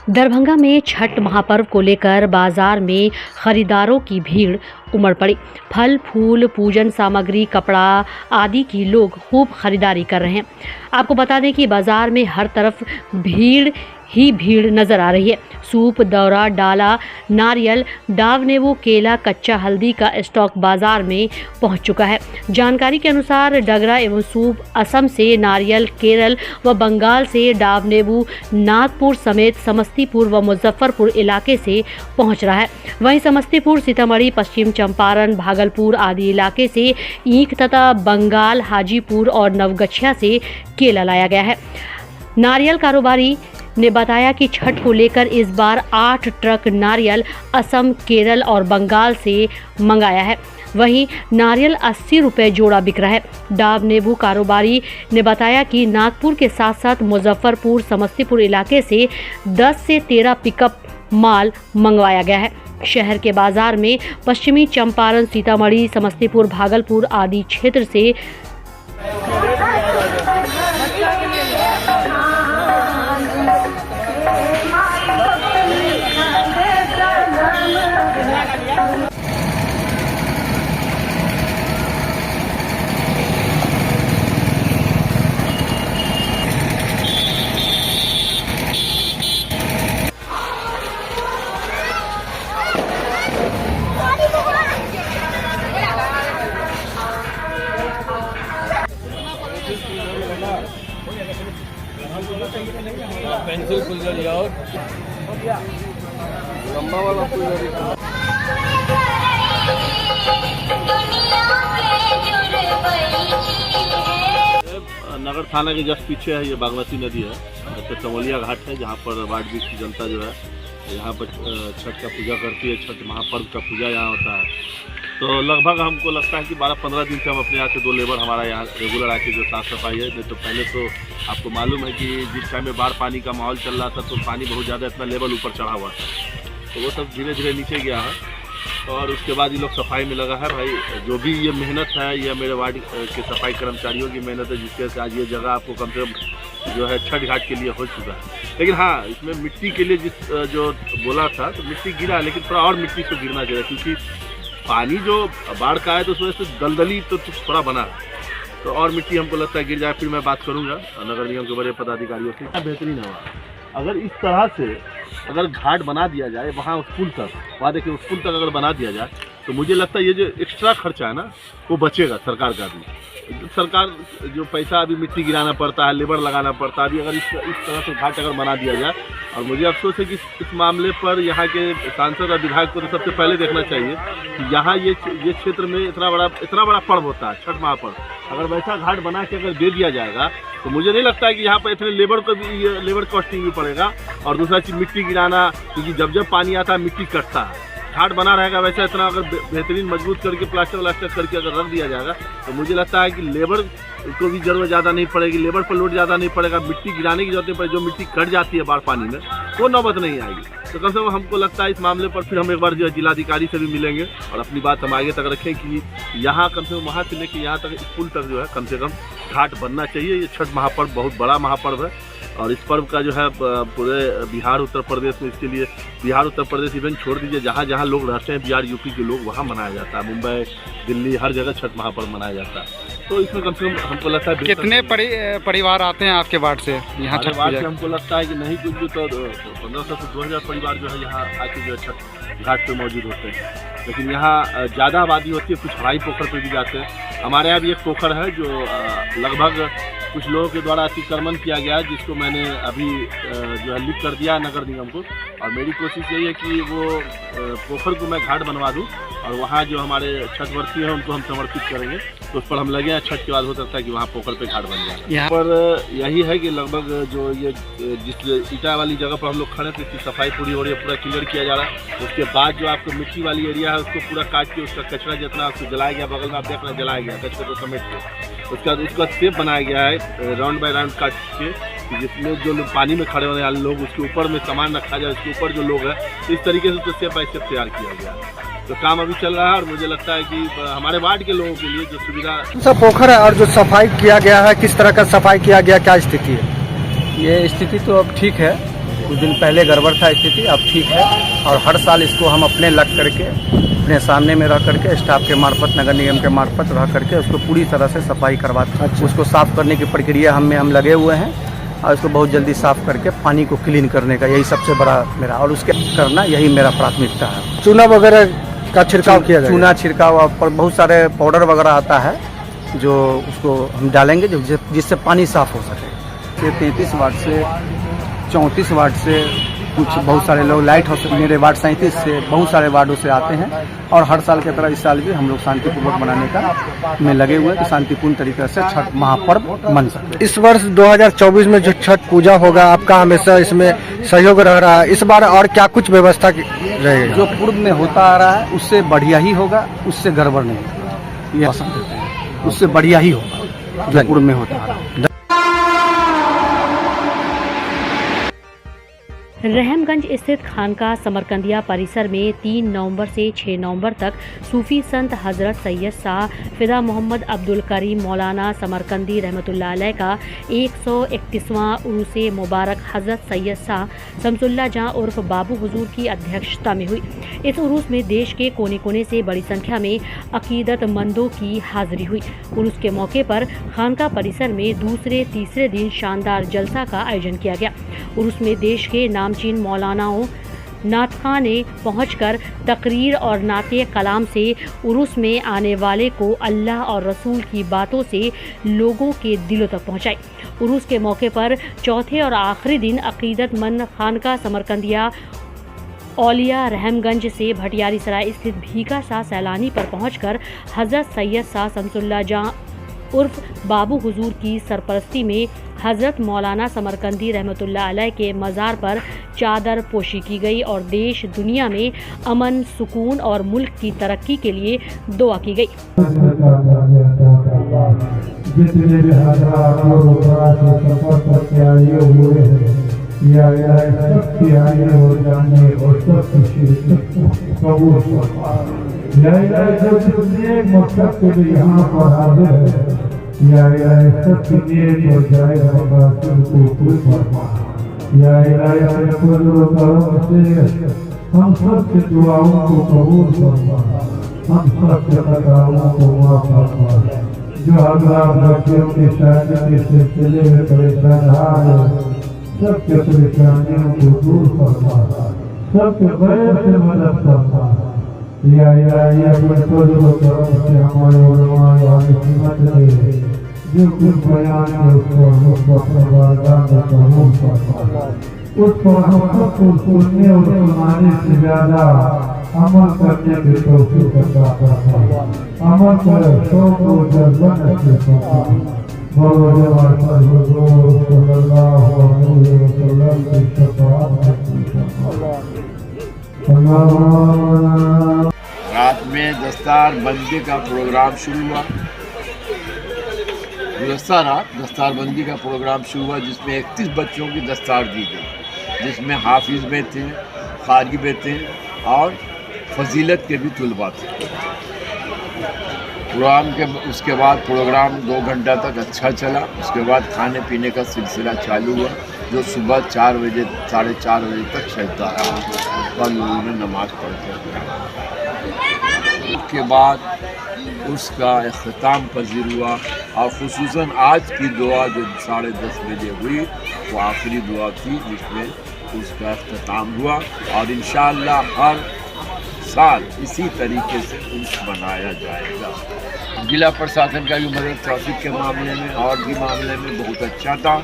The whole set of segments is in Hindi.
दरभंगा में छठ महापर्व को लेकर बाजार में खरीदारों की भीड़ उमड़ पड़ी। फल, फूल, पूजन सामग्री, कपड़ा आदि की लोग खूब खरीदारी कर रहे हैं। आपको बता दें कि बाजार में हर तरफ भीड़ ही भीड़ नजर आ रही है। सूप, दौरा, डाला, नारियल, डाव नींबू, केला, कच्चा हल्दी का स्टॉक बाजार में पहुंच चुका है। जानकारी के अनुसार डगरा एवं सूप असम से, नारियल केरल व बंगाल से, डाव नींबू नागपुर समेत समस्तीपुर व मुजफ्फरपुर इलाके से पहुंच रहा है। वहीं समस्तीपुर, सीतामढ़ी, पश्चिम चंपारण, भागलपुर आदि इलाके से ईंख तथा बंगाल, हाजीपुर और नवगछिया से केला लाया गया है। नारियल कारोबारी ने बताया कि छठ को लेकर इस बार 8 ट्रक नारियल असम, केरल और बंगाल से मंगाया है। वहीं नारियल 80 रुपये जोड़ा बिक रहा है। डाव नींबू कारोबारी ने बताया कि नागपुर के साथ साथ मुजफ्फरपुर, समस्तीपुर इलाके से 10 से 13 पिकअप माल मंगवाया गया है। शहर के बाजार में पश्चिमी चंपारण, सीतामढ़ी, समस्तीपुर, भागलपुर आदि क्षेत्र से पेंसिल फुलझड़ी और लंबा वाला फुलझड़ी। नगर थाना के जस्ट पीछे है, ये बागमती नदी है। तो चमोलिया घाट है जहाँ पर वार्ड बीच की जनता जो है यहाँ पर छठ का पूजा करती है। छठ महापर्व का पूजा यहाँ होता है। तो लगभग हमको लगता है कि 12-15 दिन से हम अपने यहाँ से 2 लेबर हमारा यहाँ रेगुलर आके जो साफ़ सफाई है। नहीं तो पहले तो आपको मालूम है कि जिस टाइम में बाढ़ पानी का माहौल चल रहा था तो पानी बहुत ज़्यादा इतना लेवल ऊपर चढ़ा हुआ था, तो वो सब धीरे धीरे नीचे गया है। और उसके बाद ये लोग सफाई में लगा है। भाई जो भी ये मेहनत है, ये मेरे वार्ड के सफाई कर्मचारियों की मेहनत है, जिसके से आज ये जगह आपको कम से कम जो है छठ घाट के लिए हो चुका है। लेकिन हाँ, इसमें मिट्टी के लिए जो बोला था तो मिट्टी गिरा, लेकिन थोड़ा और मिट्टी से गिरना चाहिए, क्योंकि पानी जो बाढ़ का है तो उस वजह से दलदली तो थोड़ा बना है। तो और मिट्टी हमको लगता है गिर जाए। फिर मैं बात करूँगा नगर निगम के बड़े पदाधिकारियों से। बेहतरीन है अगर इस तरह से अगर घाट बना दिया जाए वहाँ उस पुल तक, वहाँ देखिए उस पुल तक अगर बना दिया जाए तो मुझे लगता है ये जो एक्स्ट्रा खर्चा है ना वो बचेगा सरकार का भी। सरकार जो पैसा अभी मिट्टी गिराना पड़ता है, लेबर लगाना पड़ता है, अभी अगर इस तरह से घाट अगर बना दिया जाए। और मुझे अफसोस है कि इस मामले पर यहाँ के सांसद और विधायक को तो सबसे पहले देखना चाहिए कि यहाँ ये क्षेत्र में इतना बड़ा पर्व होता है, छठ महापर्व। अगर वैसा घाट बना के अगर दे दिया जाएगा तो मुझे नहीं लगता है कि यहाँ पर इतने लेबर को भी लेबर कॉस्टिंग भी पड़ेगा। और दूसरा चीज़ मिट्टी गिराना, क्योंकि जब पानी आता है मिट्टी कटता है। घाट बना रहेगा वैसा इतना अगर बेहतरीन मजबूत करके प्लास्टर व्लास्टर करके अगर रख दिया जाएगा तो मुझे लगता है कि लेबर को भी जरूरत ज़्यादा नहीं पड़ेगी, लेबर पर लोड ज़्यादा नहीं पड़ेगा, मिट्टी गिराने की जरूरत नहीं पड़ेगी। जो मिट्टी कट जाती है बाढ़ पानी में वो नौबत नहीं आएगी। तो कम से कम हमको लगता है इस मामले पर फिर हम एक बार जो है जिलाधिकारी से भी मिलेंगे और अपनी बात हम आगे तक रखें कि यहाँ कम से कम वहाँ से लेकर यहाँ तक, इस पुल तक जो है कम से कम घाट बनना चाहिए। ये छठ महापर्व बहुत बड़ा महापर्व है और इस पर्व का जो है पूरे बिहार उत्तर प्रदेश में, इसके लिए बिहार उत्तर प्रदेश इवेंट छोड़ दीजिए, जहाँ जहाँ लोग रहते हैं बिहार यूपी के लोग, वहाँ मनाया जाता है। मुंबई, दिल्ली, हर जगह छठ महापर्व मनाया जाता है। तो इसमें कम से कम हमको लगता है कितने परिवार आते हैं आपके वार्ड से यहाँ छठ वार्ड से? हमको लगता है कि नहीं कुछ भी तो 1500 से 2000 परिवार जो है यहाँ आके जो है छठ घाट पे मौजूद होते हैं। लेकिन यहाँ ज़्यादा आबादी होती है, कुछ हवाई पोखर पर भी जाते हैं। हमारे यहाँ भी एक पोखर है जो लगभग कुछ लोगों के द्वारा अतिक्रमण किया गया है, जिसको मैंने अभी जो है लिख कर दिया नगर निगम को। और मेरी कोशिश यही है कि वो पोखर को मैं घाट बनवा दूं और वहाँ जो हमारे छठवर्ती हैं उनको हम समर्पित करेंगे। तो उस पर हम लगे हैं, छठ के बाद हो सकता है कि वहाँ पोखर पे घाट बन जाए। यहाँ पर यही है कि लगभग जो ये जिस ईटा वाली जगह पर हम लोग खड़े थे इसकी सफाई पूरी हो रही है, पूरा क्लियर किया जा रहा है। उसके बाद जो आपको मिट्टी वाली एरिया है उसको पूरा काट के उसका कचरा जितना उसको जलाया गया, बगल में आप देख रहे हैं जलाया गया कचरे को समेट के। उसका इसका शेप बनाया गया है राउंड बाय राउंड काट के, जिसमें जो लोग पानी में खड़े होने वाले लोग उसके ऊपर में सामान रखा जाए, उसके ऊपर जो लोग हैं, तो इस तरीके से स्टेप बाय स्टेप तैयार किया गया है। तो काम अभी चल रहा है और मुझे लगता है कि हमारे वार्ड के लोगों के लिए जो सुविधा सब पोखर है और जो सफाई किया गया है, किस तरह का सफाई किया गया, क्या स्थिति है? ये स्थिति तो अब ठीक है, कुछ दिन पहले गड़बड़ था स्थिति, अब ठीक है। और हर साल इसको हम अपने लग करके अपने सामने में रह करके स्टाफ के मार्फत, नगर निगम के मार्फत रह करके उसको पूरी तरह से सफाई करवाते हैं। उसको साफ़ करने की प्रक्रिया हम लगे हुए हैं और इसको बहुत जल्दी साफ़ करके पानी को क्लीन करने का यही सबसे बड़ा मेरा, और उसके करना यही मेरा प्राथमिकता है। चूना वगैरह का छिड़काव किया जाएगा? चूना छिड़काव पर बहुत सारे पाउडर वगैरह आता है जो उसको हम डालेंगे जिससे पानी साफ़ हो सके। 33 वार्ड से 34 वार्ड से कुछ बहुत सारे लोग, लाइट हाउस मेरे वार्ड 37 से बहुत सारे वार्डों से आते हैं। और हर साल की तरह इस साल भी हम लोग शांतिपूर्वक मनाने का में लगे हुए हैं कि शांतिपूर्ण तरीके से छठ महापर्व मन सके। इस वर्ष 2024 में जो छठ पूजा होगा, आपका हमेशा इसमें सहयोग रह रहा है, इस बार और क्या कुछ व्यवस्था रहेगी? जो पूर्व में होता आ रहा है उससे बढ़िया ही होगा, उससे गड़बड़ नहीं होगा, ये पसंद करते हैं। उससे बढ़िया ही होगा जो पूर्व में होता आ रहा है। रहमगंज स्थित खानका समरकंदिया परिसर में 3 नवंबर से 6 नवंबर तक सूफी संत हजरत सैयद शाह फिदा मोहम्मद अब्दुल करीम मौलाना समरकंदी रहमतुल्लाह अलैह का 131वां उरूस मुबारक हजरत सैयद शाह शमसुल्लाह जहां उर्फ बाबू हुजूर की अध्यक्षता में हुई। इस उरूस में देश के कोने कोने से बड़ी संख्या में अकीदतमंदों की हाजिरी हुई। उरूस के मौके पर खानका परिसर में दूसरे तीसरे दिन शानदार जलसा का आयोजन किया गया। उरूस में देश के नामचीन मौलानाओं नातखां ने पहुंचकर तकरीर और नाते कलाम से उरूस में आने वाले को अल्लाह और रसूल की बातों से लोगों के दिलों तक पहुंचाई। उरूस के मौके पर चौथे और आखिरी दिन अकीदतमंद खानका समरकंदिया औलिया रहमगंज से भटियारी सराय स्थित भीखा शाह सैलानी पर पहुंचकर हजरत सैयद शाह शमसुल्लाह जहां उर्फ बाबू हुजूर की सरपरस्ती में हजरत मौलाना समरकंदी रहमतुल्लाह अलैह के मज़ार पर चादर पोशी की गई और देश दुनिया में अमन, सुकून और मुल्क की तरक्की के लिए दुआ की गई। हम सब के दुआओं को कबूल फरमा, हम सब के खताओं को माफ फरमा। जो अगलाब बच्चों के शादी के सिलसिले में परेशान है, सबके परेशानियों को दूर फरमा, सबके गैर से मदद फरमा। या अपने फजल और करम से हमारे उलमाए आगे हिम्मत दे, जो कुछ बयान है उसको हम अपने बारगाह में कबूल फरमा। उस पर हम सबको सुनने और सुनाने से ज्यादा अमल करने की तौफीक अता फरमा। अमल कर शौक और जज्बा नसीब फरमा। रात में दस्तार बंदी का प्रोग्राम शुरू हुआ। गुज़श्ता रात दस्तार बंदी का प्रोग्राम शुरू हुआ, जिसमें 31 बच्चों की दस्तार दी गई, जिसमें हाफिज में थे, कारी में थे और फजीलत के भी तुलबा थे। प्रोग्राम के उसके बाद प्रोग्राम 2 घंटा तक अच्छा चला। उसके बाद खाने पीने का सिलसिला चालू हुआ, जो सुबह 4 बजे 4:30 बजे तक चलता रहा और लोगों ने नमाज पढ़ते। उसके बाद उसका इख्तिताम पजीर हुआ और खुसूसन आज की दुआ जो 10:30 बजे हुई वो आखिरी दुआ थी, जिसमें उसका इख्तिताम हुआ। और इंशाअल्लाह हर साल इसी तरीके से उर्स मनाया जाएगा। जिला प्रशासन का भी मदद ट्रैफिक के मामले में और भी मामले में बहुत अच्छा था।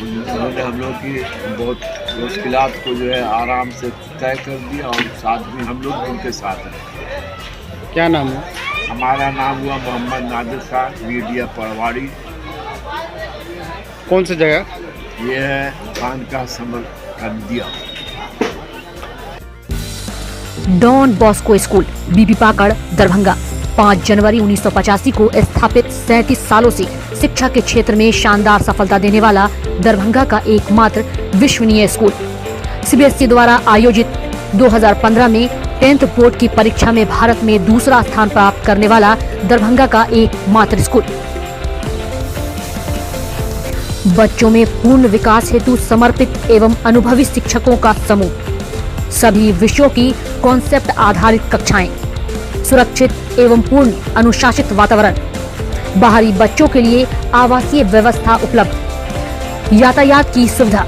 उन्होंने हम लोग की बहुत मुश्किलात को जो है आराम से तय कर दिया और साथ में हम लोग उनके साथ रहे। क्या नाम है? हमारा नाम हुआ मोहम्मद नादिर खान, मीडिया पड़वाड़ी। कौन सी जगह? ये है खानका समरकंदिया। डॉन बॉस्को स्कूल, बीबी पाकड़, दरभंगा। 5 जनवरी 1985 को स्थापित 37 सालों से शिक्षा के क्षेत्र में शानदार सफलता देने वाला दरभंगा का एकमात्र विश्वसनीय स्कूल। सीबीएसई द्वारा आयोजित 2015 में 10th बोर्ड की परीक्षा में भारत में दूसरा स्थान प्राप्त करने वाला दरभंगा का एकमात्र स्कूल। बच्चों में पूर्ण विकास हेतु समर्पित एवं अनुभवी शिक्षकों का समूह, सभी विषयों की कॉन्सेप्ट आधारित कक्षाएं, सुरक्षित एवं पूर्ण अनुशासित वातावरण, बाहरी बच्चों के लिए आवासीय व्यवस्था उपलब्ध, यातायात की सुविधा,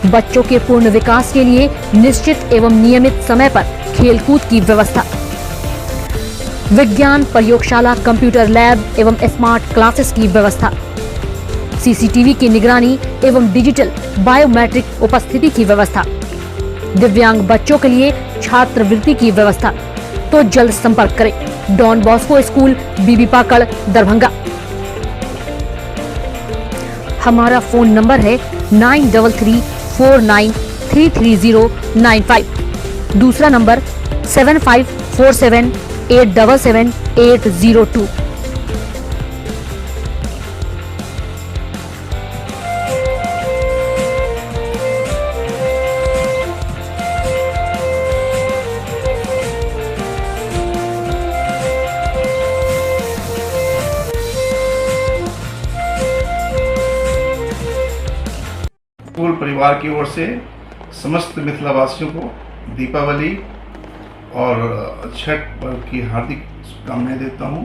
बच्चों के पूर्ण विकास के लिए निश्चित एवं नियमित समय पर खेलकूद की व्यवस्था, विज्ञान प्रयोगशाला, कंप्यूटर लैब एवं स्मार्ट क्लासेस की व्यवस्था, सीसीटीवी की निगरानी एवं डिजिटल बायोमेट्रिक उपस्थिति की व्यवस्था, दिव्यांग बच्चों के लिए छात्रवृत्ति की व्यवस्था। तो जल्द संपर्क करें डॉन बॉस्को स्कूल, बीबी पाकड़, दरभंगा। हमारा फोन नंबर है 9334933095। दूसरा नंबर 7547877802। स्कूल परिवार की ओर से समस्त मिथिलावासियों को दीपावली और छठ पर्व की हार्दिक शुभकामनाएं देता हूं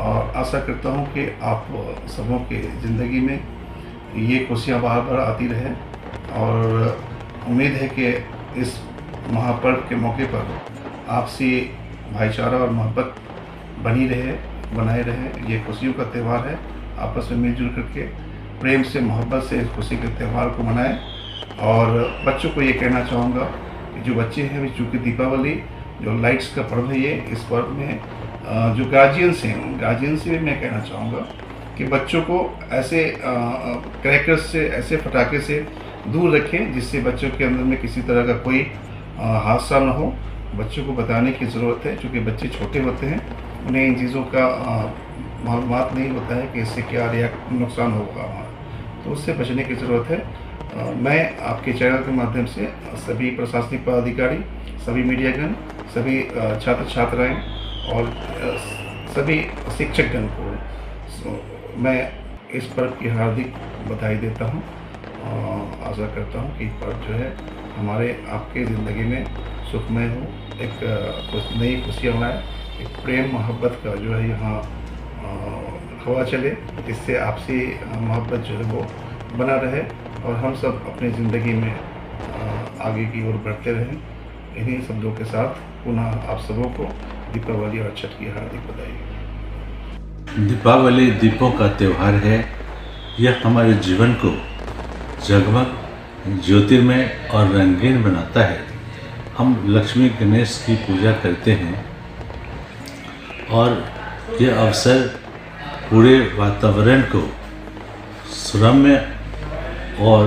और आशा करता हूं कि आप सबों के ज़िंदगी में ये खुशियां बार बार आती रहे और उम्मीद है कि इस महापर्व के मौके पर आपसी भाईचारा और मोहब्बत बनाए रहे। ये खुशियों का त्यौहार है, आपस में मिलजुल करके प्रेम से, मोहब्बत से इस खुशी के त्यौहार को मनाएं। और बच्चों को ये कहना चाहूँगा कि जो बच्चे हैं, चूँकि दीपावली जो लाइट्स का पर्व है, ये इस पर्व में जो गार्जियंस हैं, गार्जियन से भी मैं कहना चाहूँगा कि बच्चों को ऐसे क्रैकर्स से, ऐसे पटाखे से दूर रखें जिससे बच्चों के अंदर में किसी तरह का कोई हादसा न हो। बच्चों को बताने की ज़रूरत है, क्योंकि बच्चे छोटे होते हैं, उन्हें इन चीज़ों का मालूमात नहीं होता है कि इससे क्या नुकसान होगा, तो उससे बचने की ज़रूरत है। मैं आपके चैनल के माध्यम से सभी प्रशासनिक पदाधिकारी, सभी मीडियागण, सभी छात्र छात्राएं और सभी शिक्षकगण को मैं इस पर्व की हार्दिक बधाई देता हूं। आशा करता हूं कि पर्व जो है हमारे आपके ज़िंदगी में सुखमय हो, एक नई खुशियाँ लाए, एक प्रेम मोहब्बत का जो है यहाँ हवा चले, जिससे आपसी मोहब्बत जो है वो बना रहे और हम सब अपनी ज़िंदगी में आगे की ओर बढ़ते रहें। इन्हीं शब्दों के साथ पुनः आप सबों को दीपावली और छठ की हार्दिक बधाई। दीपावली दीपों का त्यौहार है। यह हमारे जीवन को जगमग, ज्योतिर्मय और रंगीन बनाता है। हम लक्ष्मी गणेश की पूजा करते हैं और यह अवसर पूरे वातावरण को सुरम्य और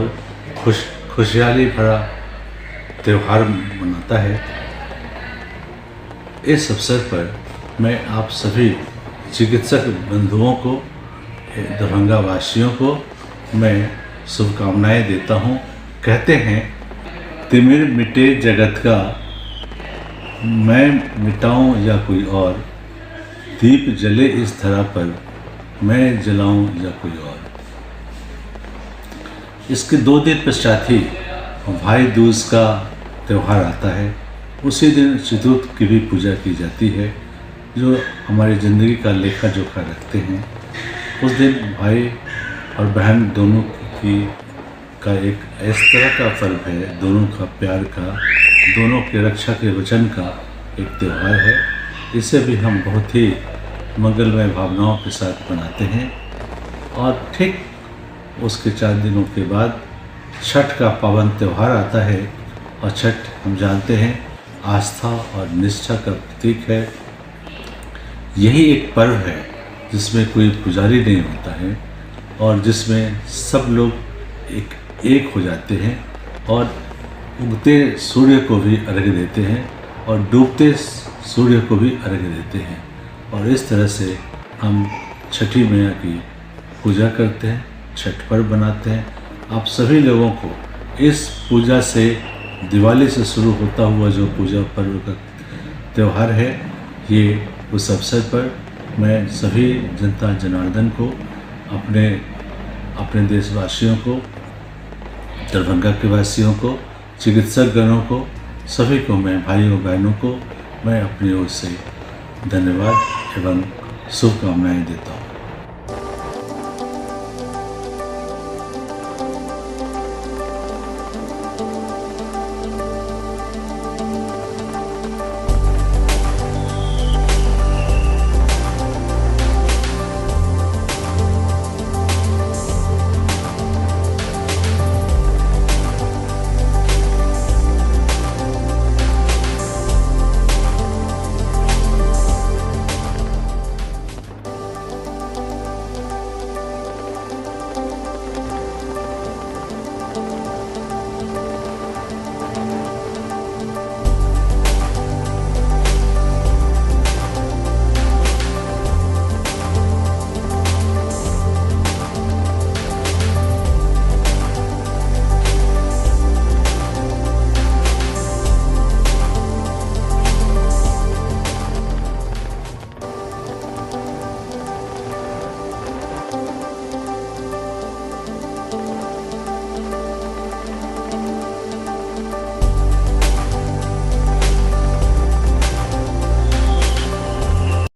खुशहाली भरा त्यौहार मनाता है। इस अवसर पर मैं आप सभी चिकित्सक बंधुओं को, दरभंगा वासियों को मैं शुभकामनाएं देता हूं। कहते हैं तिमिर मिटे जगत का, मैं मिटाऊं या कोई और, दीप जले इस धरा पर, मैं जलाऊं या कोई और। इसके 2 दिन पश्चात ही भाई दूज का त्यौहार आता है। उसी दिन चतुर्थ की भी पूजा की जाती है, जो हमारी ज़िंदगी का लेखा जोखा रखते हैं। उस दिन भाई और बहन दोनों का एक इस तरह का पर्व है, दोनों का प्यार का, दोनों के रक्षा के वचन का एक त्यौहार है। इसे भी हम बहुत ही मंगलमय भावनाओं के साथ मनाते हैं। और ठीक उसके 4 दिनों के बाद छठ का पावन त्यौहार आता है। और छठ हम जानते हैं आस्था और निष्ठा का प्रतीक है। यही एक पर्व है जिसमें कोई पुजारी नहीं होता है और जिसमें सब लोग एक हो जाते हैं और उगते सूर्य को भी अर्घ्य देते हैं और डूबते सूर्य को भी अर्घ्य देते हैं। और इस तरह से हम छठी मैया की पूजा करते हैं, छठ पर्व बनाते हैं। आप सभी लोगों को इस पूजा से, दिवाली से शुरू होता हुआ जो पूजा पर्व का त्यौहार है, ये उस अवसर पर मैं सभी जनता जनार्दन को अपने अपने देशवासियों को, दरभंगा के वासियों को, चिकित्सकगणों को, सभी को मैं, भाइयों बहनों को मैं अपनी ओर से धन्यवाद एवं शुभकामनाएं देता हूँ।